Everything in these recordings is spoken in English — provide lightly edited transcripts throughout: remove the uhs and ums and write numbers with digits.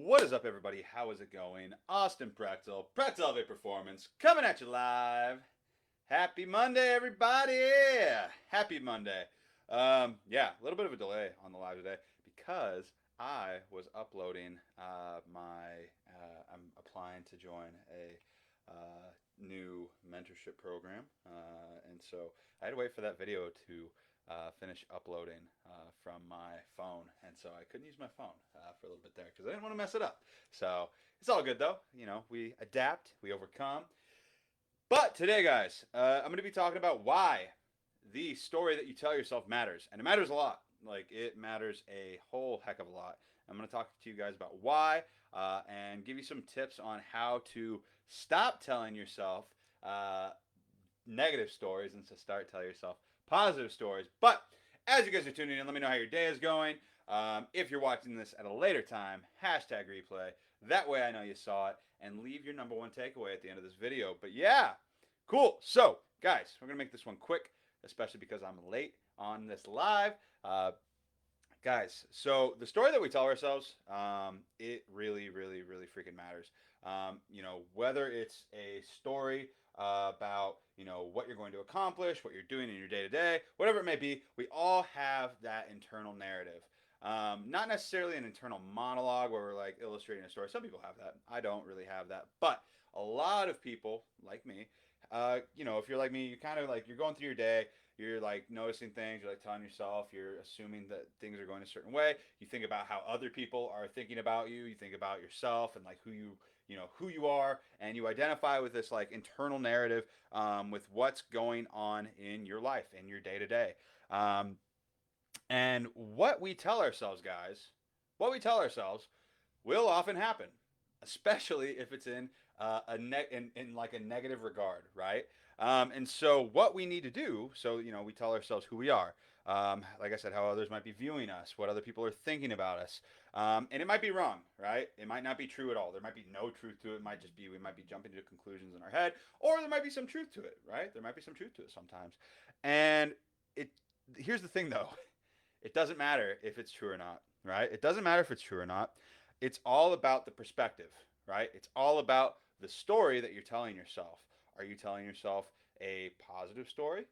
What is up, everybody? How is it going? Austin Prechtelevate Performance, coming at you live. Happy Monday, everybody! Happy Monday. Yeah, a little bit of a delay on the live today because I was uploading I'm applying to join a new mentorship program, and so I had to wait for that video to finish uploading from my phone, and so I couldn't use my phone for a little bit there because I didn't want to mess it up. So it's all good though. You know, we adapt, we overcome. But today, guys, I'm going to be talking about why the story that you tell yourself matters, and it matters a lot. Like it matters a whole heck of a lot. I'm going to talk to you guys about why and give you some tips on how to stop telling yourself uh, negative stories and to start telling yourself positive stories. But as you guys are tuning in, let me know how your day is going. If you're watching this at a later time, hashtag replay. That way I know you saw it and leave your number one takeaway at the end of this video. But yeah, cool. So, guys, we're going to make this one quick, especially because I'm late on this live. Guys, so the story that we tell ourselves, it really, really, really freaking matters. Whether it's a story about, what you're going to accomplish, what you're doing in your day to day, whatever it may be, we all have that internal narrative. Not necessarily an internal monologue where we're like illustrating a story. Some people have that. I don't really have that. But a lot of people, like me, if you're like me, you kind of like, you're going through your day, you're like noticing things, you're like telling yourself, you're assuming that things are going a certain way. You think about how other people are thinking about you. You think about yourself and like who you are, and you identify with this like internal narrative with what's going on in your life, in your day to day. And what we tell ourselves, guys, what we tell ourselves will often happen, especially if it's in in like a negative regard, right? And so what we need to do, so we tell ourselves who we are. Like I said, how others might be viewing us, what other people are thinking about us, and it might be wrong, right? It might not be true at all. There might be no truth to it. It might just be we might be jumping to conclusions in our head, or there might be some truth to it, right? There might be some truth to it sometimes. And it here's the thing though, it doesn't matter if it's true or not, right? It doesn't matter if it's true or not. It's all about the perspective, right? It's all about the story that you're telling yourself. Are you telling yourself a positive story,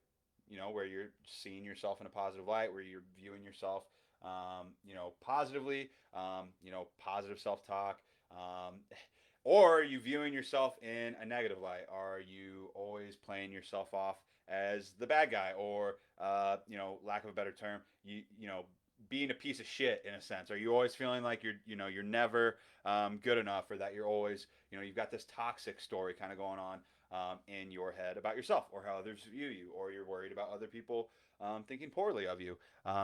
where you're seeing yourself in a positive light, where you're viewing yourself, positively, positive self-talk, or are you viewing yourself in a negative light? Are you always playing yourself off as the bad guy, or lack of a better term, being a piece of shit in a sense? Are you always feeling like you're never good enough, or that you're always, you've got this toxic story kind of going on in your head about yourself, or how others view you, or you're worried about other people thinking poorly of you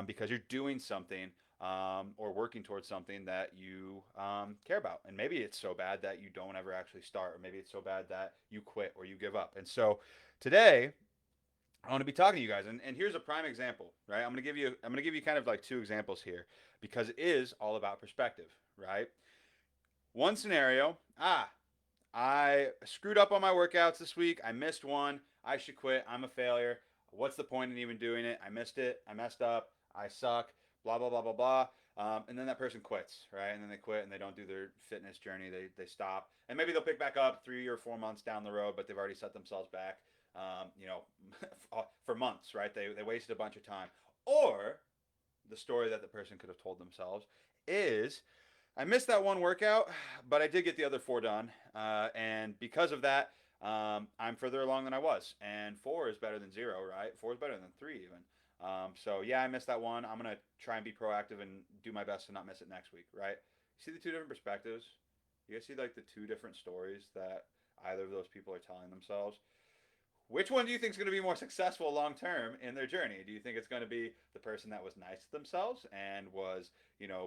because you're doing something or working towards something that you care about. And maybe it's so bad that you don't ever actually start, or maybe it's so bad that you quit or you give up. And so today, I want to be talking to you guys, and here's a prime example, right? I'm gonna give you kind of like two examples here because it is all about perspective, right? One scenario, I screwed up on my workouts this week. I missed one. I should quit. I'm a failure. What's the point in even doing it? I missed it. I messed up. I suck. Blah blah blah blah blah. And then that person quits, right? And then they quit and they don't do their fitness journey. They stop, and maybe they'll pick back up 3 or 4 months down the road, but they've already set themselves back, for months, right? They wasted a bunch of time. Or the story that the person could have told themselves is, I missed that one workout, but I did get the other four done. And because of that, I'm further along than I was. And four is better than zero, right? Four is better than three, even. So, yeah, I missed that one. I'm going to try and be proactive and do my best to not miss it next week, right? You see the two different perspectives? You guys see, like, the two different stories that either of those people are telling themselves? Which one do you think is going to be more successful long term in their journey? Do you think it's going to be the person that was nice to themselves and was,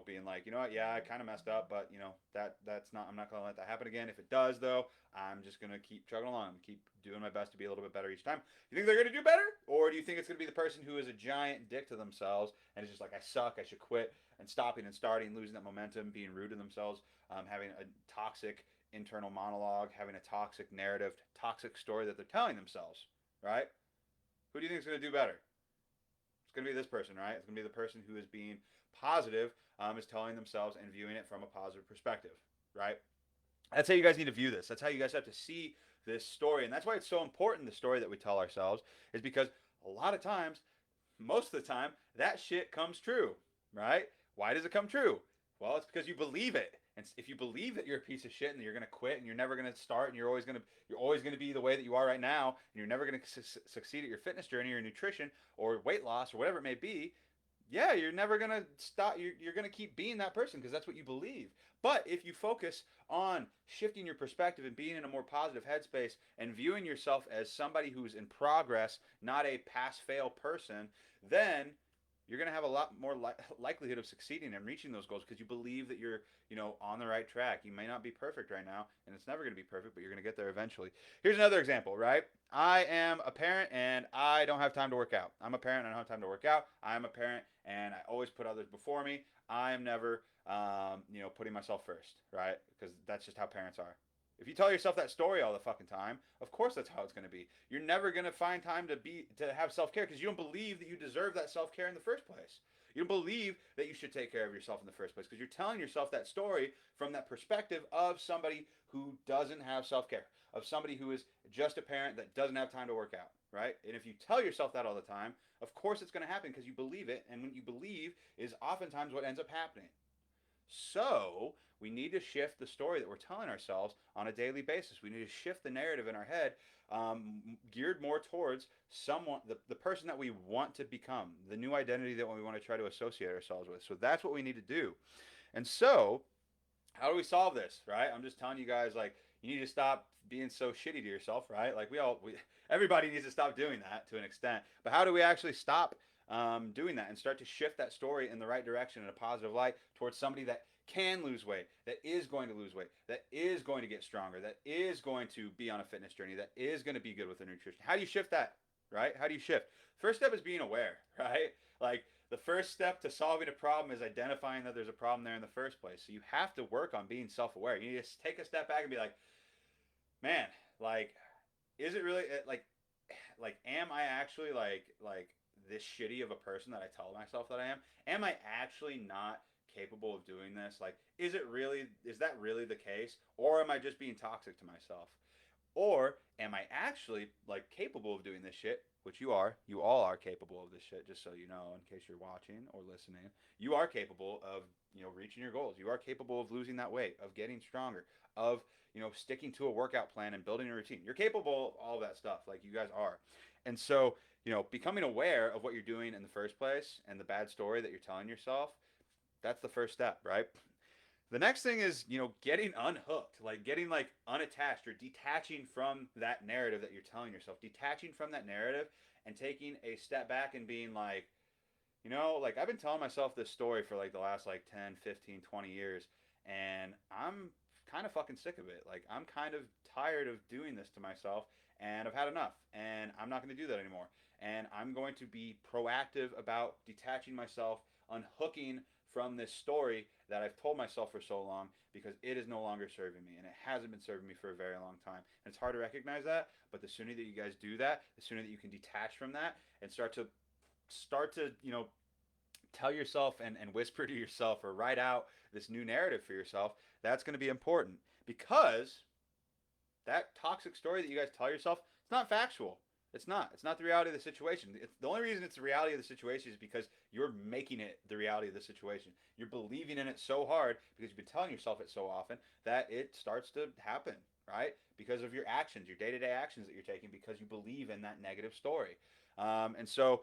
being like, what, yeah, I kind of messed up, but that's not, I'm not going to let that happen again. If it does, though, I'm just going to keep chugging along, keep doing my best to be a little bit better each time. You think they're going to do better, or do you think it's going to be the person who is a giant dick to themselves and is just like, I suck, I should quit, and stopping and starting, losing that momentum, being rude to themselves, having a toxic internal monologue, having a toxic narrative, toxic story that they're telling themselves, right? Who do you think is going to do better? It's going to be this person, right? It's going to be the person who is being positive, is telling themselves and viewing it from a positive perspective. right? That's how you guys need to view this. That's how you guys have to see this story. And that's why it's so important, the story that we tell ourselves, is because a lot of times, most of the time, that shit comes true, right? Why does it come true? Well, it's because you believe it. And if you believe that you're a piece of shit and you're gonna quit and you're never gonna start and you're always gonna be the way that you are right now and you're never gonna succeed at your fitness journey or nutrition or weight loss or whatever it may be, yeah, you're never gonna stop. You're gonna keep being that person because that's what you believe. But if you focus on shifting your perspective and being in a more positive headspace and viewing yourself as somebody who's in progress, not a pass fail person, then you're going to have a lot more likelihood of succeeding and reaching those goals because you believe that you're, on the right track. You may not be perfect right now, and it's never going to be perfect, but you're going to get there eventually. Here's another example, right? I am a parent and I don't have time to work out. I'm a parent and I don't have time to work out. I'm a parent and I always put others before me. I am never, putting myself first, right? Because that's just how parents are. If you tell yourself that story all the fucking time, of course that's how it's going to be. You're never going to find time to have self-care because you don't believe that you deserve that self-care in the first place. You don't believe that you should take care of yourself in the first place because you're telling yourself that story from that perspective of somebody who doesn't have self-care, of somebody who is just a parent that doesn't have time to work out, right? And if you tell yourself that all the time, of course it's going to happen because you believe it, and what you believe is oftentimes what ends up happening. So we need to shift the story that we're telling ourselves on a daily basis. We need to shift the narrative in our head, geared more towards someone, the person that we want to become, the new identity that we want to try to associate ourselves with. So that's what we need to do. And so, how do we solve this, right? I'm just telling you guys, like, you need to stop being so shitty to yourself, right? Like, everybody needs to stop doing that to an extent. But how do we actually stop doing that and start to shift that story in the right direction in a positive light towards somebody that can lose weight, that is going to lose weight, that is going to get stronger, that is going to be on a fitness journey, that is going to be good with their nutrition? How do you shift that, right? How do you shift? First step is being aware, right? Like, the first step to solving a problem is identifying that there's a problem there in the first place. So you have to work on being self-aware. You need to take a step back and be like, man, like, is it really am I actually like this shitty of a person that I tell myself that I am? Am I actually not capable of doing this? Like, is that really the case? Or am I just being toxic to myself? Or am I actually like capable of doing this shit? Which you are. You all are capable of this shit, just so you know, in case you're watching or listening. You are capable of, reaching your goals. You are capable of losing that weight, of getting stronger, of, sticking to a workout plan and building a routine. You're capable of all of that stuff, like you guys are. And so, becoming aware of what you're doing in the first place and the bad story that you're telling yourself, that's the first step, right? The next thing is, getting unhooked, like getting like unattached or detaching from that narrative that you're telling yourself, detaching from that narrative and taking a step back and being like, like I've been telling myself this story for like the last like 10, 15, 20 years, and I'm kind of fucking sick of it. Like, I'm kind of tired of doing this to myself, and I've had enough, and I'm not going to do that anymore. And I'm going to be proactive about detaching myself, unhooking from this story that I've told myself for so long because it is no longer serving me, and it hasn't been serving me for a very long time. And it's hard to recognize that, but the sooner that you guys do that, the sooner that you can detach from that and start to tell yourself and whisper to yourself or write out this new narrative for yourself, that's going to be important because that toxic story that you guys tell yourself, it's not factual. It's not. It's not the reality of the situation. The only reason it's the reality of the situation is because you're making it the reality of the situation. You're believing in it so hard because you've been telling yourself it so often that it starts to happen, right? Because of your actions, your day-to-day actions that you're taking because you believe in that negative story. And so,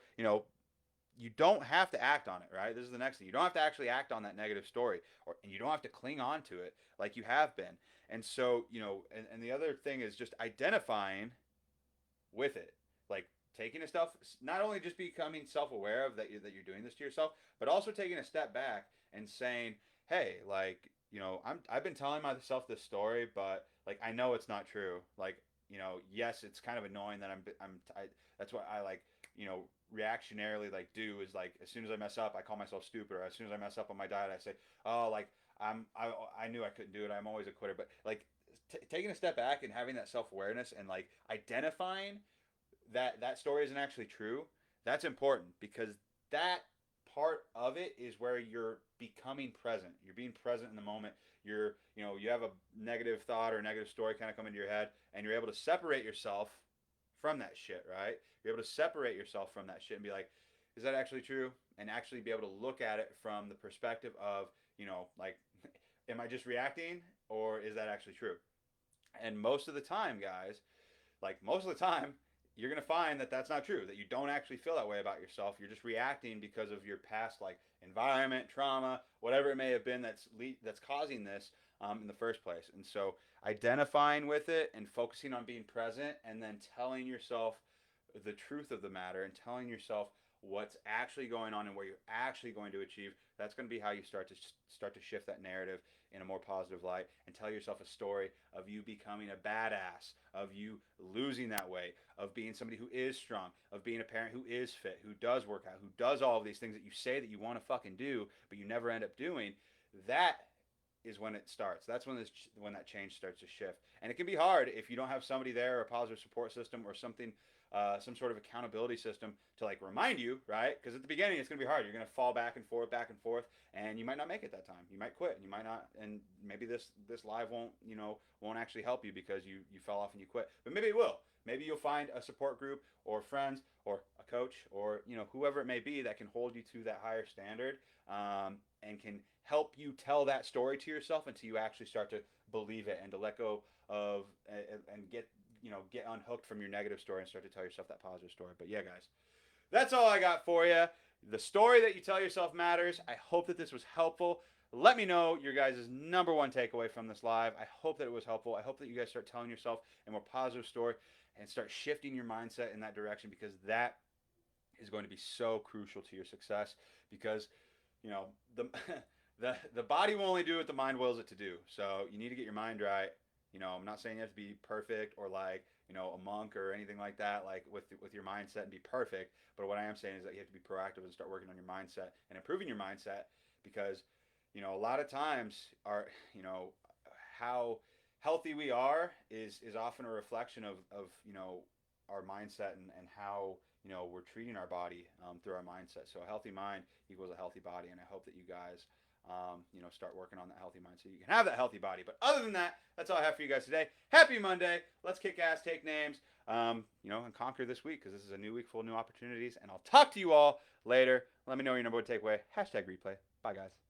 you don't have to act on it, right? This is the next thing. You don't have to actually act on that negative story, and you don't have to cling on to it like you have been. And so, and the other thing is just identifying with it, like taking a stuff, not only just becoming self-aware of that you're doing this to yourself, but also taking a step back and saying, hey, like, I've been telling myself this story, but like I know it's not true. Like, yes, it's kind of annoying that that's what I like, reactionarily like do is like as soon as I mess up, I call myself stupid, or as soon as I mess up on my diet, I say, oh, like I knew I couldn't do it. I'm always a quitter. But like taking a step back and having that self-awareness and like identifying that story isn't actually true, that's important because that part of it is where you're becoming present. You're being present in the moment. You're you have a negative thought or negative story kind of come into your head, and you're able to separate yourself from that shit, right? You're able to separate yourself from that shit and be like, is that actually true? And actually be able to look at it from the perspective of, like, am I just reacting or is that actually true? And most of the time, guys, like most of the time, you're going to find that that's not true, that you don't actually feel that way about yourself. You're just reacting because of your past, like, environment, trauma, whatever it may have been that's causing this in the first place. And so identifying with it and focusing on being present and then telling yourself the truth of the matter and telling yourself what's actually going on and what you're actually going to achieve, that's going to be how you start to shift that narrative in a more positive light and tell yourself a story of you becoming a badass, of you losing that weight, of being somebody who is strong, of being a parent who is fit, who does work out, who does all of these things that you say that you want to fucking do, but you never end up doing. That is when it starts. That's when that change starts to shift. And it can be hard if you don't have somebody there, or a positive support system, or something, some sort of accountability system to like remind you, right? Because at the beginning it's going to be hard. You're going to fall back and forth, and you might not make it that time. You might quit, and you might not. And maybe this live won't actually help you because you fell off and you quit. But maybe it will. Maybe you'll find a support group or friends or a coach or whoever it may be that can hold you to that higher standard, and can help you tell that story to yourself until you actually start to believe it and to let go of and get unhooked from your negative story and start to tell yourself that positive story. But yeah, guys, that's all I got for you. The story that you tell yourself matters. I hope that this was helpful. Let me know your guys' number one takeaway from this live. I hope that it was helpful. I hope that you guys start telling yourself a more positive story and start shifting your mindset in that direction, because that is going to be so crucial to your success. Because the the body will only do what the mind wills it to do. So you need to get your mind right. I'm not saying you have to be perfect or like a monk or anything like that, like with your mindset and be perfect. But what I am saying is that you have to be proactive and start working on your mindset and improving your mindset, because a lot of times how healthy we are is often a reflection of our mindset and how we're treating our body through our mindset. So a healthy mind equals a healthy body, and I hope that you guys start working on that healthy mind so you can have that healthy body. But other than that, that's all I have for you guys today. Happy Monday. Let's kick ass, take names, and conquer this week, because this is a new week full of new opportunities. And I'll talk to you all later. Let me know your number one takeaway. #replay. Bye, guys.